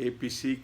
APC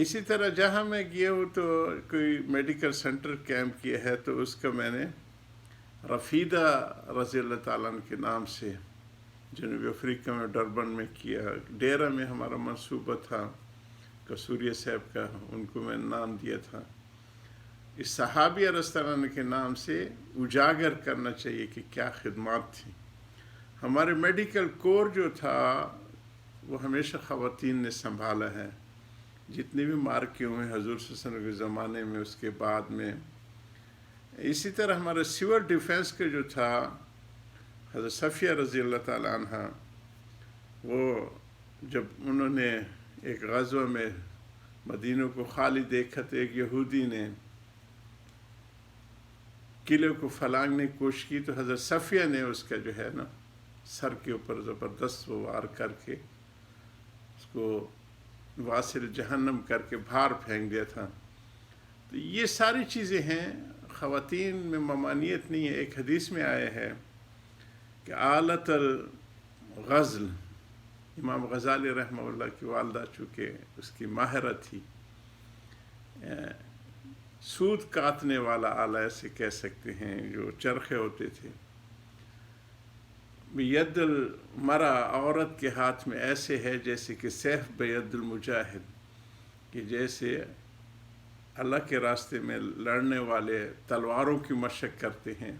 اسی طرح جہاں میں گیا ہوں تو کوئی میڈیکل سینٹر کیمپ کیا ہے تو اس کا میں نے رفیدہ رضی اللہ تعالیٰ عنہ کے نام سے جنوبی افریقہ میں ڈربن میں کیا. ڈیرہ میں ہمارا منصوبہ تھا کسوریہ صاحب کا، ان کو میں نے نام دیا تھا. اس صحابیہ رضی اللہ عنہ کے نام سے اجاگر کرنا چاہیے کہ کیا خدمات تھیں. ہمارے میڈیکل کور جو تھا وہ ہمیشہ خواتین نے سنبھالا ہے. جتنے بھی مارکے ہوئے حضور صلی اللہ علیہ وسلم کے زمانے میں، اس کے بعد میں. اسی طرح ہمارا سول ڈیفنس کا جو تھا حضرت صفیہ رضی اللہ تعالیٰ عنہ، وہ جب انہوں نے ایک غزوہ میں مدینہ کو خالی دیکھا تو ایک یہودی نے قلعے کو پھلانگنے کی کوشش کی تو حضرت صفیہ نے اس کا جو ہے نا سر کے اوپر زبردست وار کر کے اس کو واصل جہنم کر کے باہر پھینک دیا تھا. تو یہ ساری چیزیں ہیں. خواتین میں ممانعت نہیں ہے. ایک حدیث میں آیا ہے کہ آلت الغزل، امام غزالی رحمہ اللہ کی والدہ چونکہ اس کی ماہرہ تھی، سود کاٹنے والا آلہ ایسے کہہ سکتے ہیں، جو چرخے ہوتے تھے. ید المرا، عورت کے ہاتھ میں ایسے ہے جیسے کہ سیف بید المجاہد، کہ جیسے اللہ کے راستے میں لڑنے والے تلواروں کی مشق کرتے ہیں.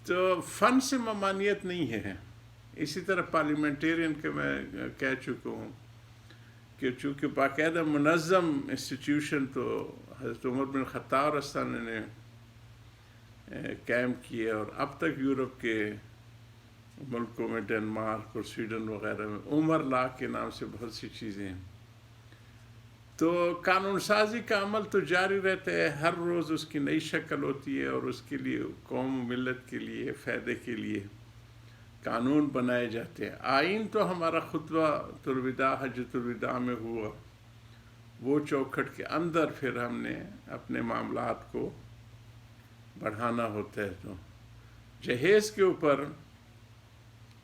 تو فن سے ممانعت نہیں ہے. اسی طرح پارلیمنٹیرین کے میں کہہ چکا ہوں کہ چونکہ باقاعدہ منظم انسٹیٹیوشن تو حضرت عمر بن خطاب رضی اللہ عنہ نے کیمپ کیے، اور اب تک یورپ کے ملکوں میں ڈنمارک اور سویڈن وغیرہ میں عمر لا کے نام سے بہت سی چیزیں ہیں. تو قانون سازی کا عمل تو جاری رہتا ہے. ہر روز اس کی نئی شکل ہوتی ہے، اور اس کے لیے قوم و ملت کے لیے فائدے کے لیے قانون بنائے جاتے ہیں. آئین تو ہمارا خطبہ الوداع حجۃ الوداع میں ہوا، وہ چوکھٹ کے اندر پھر ہم نے اپنے معاملات کو بڑھانا ہوتا ہے. تو جہیز کے اوپر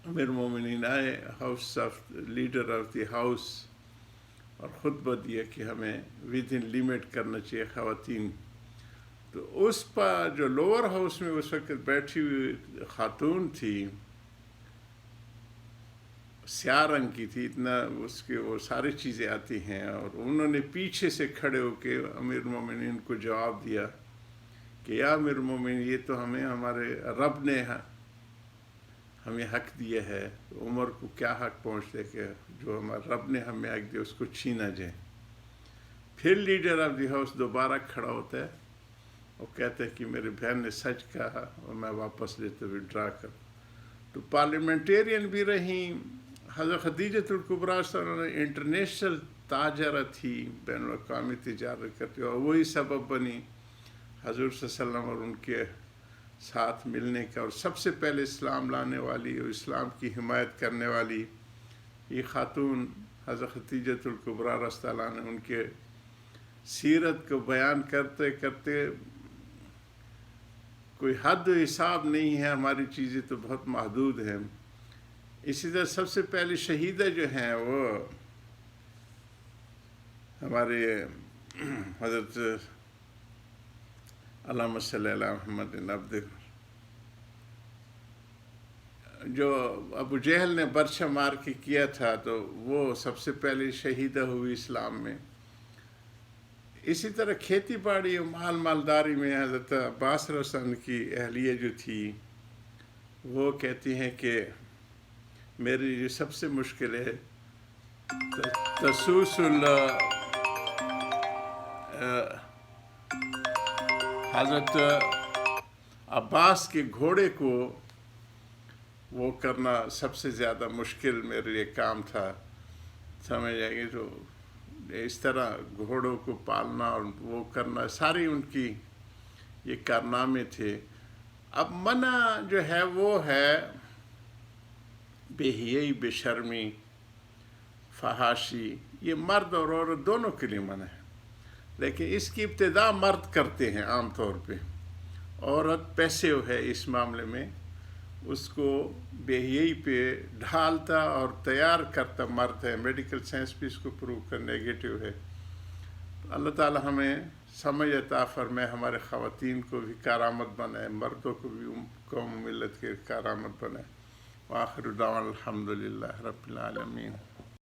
امیر المومنین آئے، house of leader of the house, اور خطبہ دیا کہ ہمیں ود ان لیمٹ کرنا چاہیے خواتین. تو اس پر جو لوور ہاؤس میں اس وقت بیٹھی ہوئی خاتون تھی، سیاہ رنگ کی تھی، اتنا اس کے وہ ساری چیزیں آتی ہیں، اور انہوں نے پیچھے سے کھڑے ہو کے امیر المومنین کو جواب دیا کہ یا امیر المومنین، یہ تو ہمیں ہمارے رب نے ہمیں حق دیا ہے، تو عمر کو کیا حق پہنچتے کہ جو ہمارے رب نے ہمیں حق دیا اس کو چھینا جائے. پھر لیڈر آف دی ہاؤس دوبارہ کھڑا ہوتا ہے اور کہتا ہے کہ میری بہن نے سچ کہا اور میں واپس لیتے ہوئے ڈرا کر. تو پارلیمنٹیرین بھی رہیں. حضرت خدیجۃ الکبریٰ صلی اللہ علیہ وسلم انٹرنیشنل تاجرہ تھی، بین الاقوامی تجارت کرتی، اور وہی سبب بنی حضور صلی اللہ علیہ وسلم اور ان کے ساتھ ملنے کا. اور سب سے پہلے اسلام لانے والی اور اسلام کی حمایت کرنے والی یہ خاتون حضرت خدیجۃ الکبریٰ رضی اللہ عنہا، ان کے سیرت کو بیان کرتے کرتے کوئی حد و حساب نہیں ہے. ہماری چیزیں تو بہت محدود ہیں. اسی طرح سب سے پہلے شہیدہ جو ہیں وہ ہمارے حضرت اللہم صلی علی محمد عبدہ، جو ابو جہل نے برچہ مار کے کیا تھا، تو وہ سب سے پہلے شہیدہ ہوئی اسلام میں. اسی طرح کھیتی باڑی اور مالداری میں حضرت عباس رضی اللہ عنہ کی اہلیہ جو تھی، وہ کہتی ہیں کہ میری جو سب سے مشکل ہے تسوس حضرت عباس کے گھوڑے کو وہ کرنا سب سے زیادہ مشکل میرے لیے کام تھا. سمجھ آئے گی. تو اس طرح گھوڑوں کو پالنا اور وہ کرنا ساری ان کی یہ کارنامے تھے. اب منع جو ہے وہ ہے بے حیائی، بے شرمی، فحاشی. یہ مرد اور عورت دونوں کے لیے منع ہے، لیکن اس کی ابتدا مرد کرتے ہیں عام طور پہ. عورت پیسے ہے اس معاملے میں، اس کو بے حیائی پہ ڈھالتا اور تیار کرتا مرد ہے. میڈیکل سائنس بھی اس کو پروو کر نیگیٹو ہے. اللہ تعالی ہمیں سمجھ عطا فرمائے، ہمارے خواتین کو بھی کارآمد بنائے، مردوں کو بھی قوم ملت کے کارآمد بنائے۔ وآخر دعوانا الحمدللہ رب العالمین۔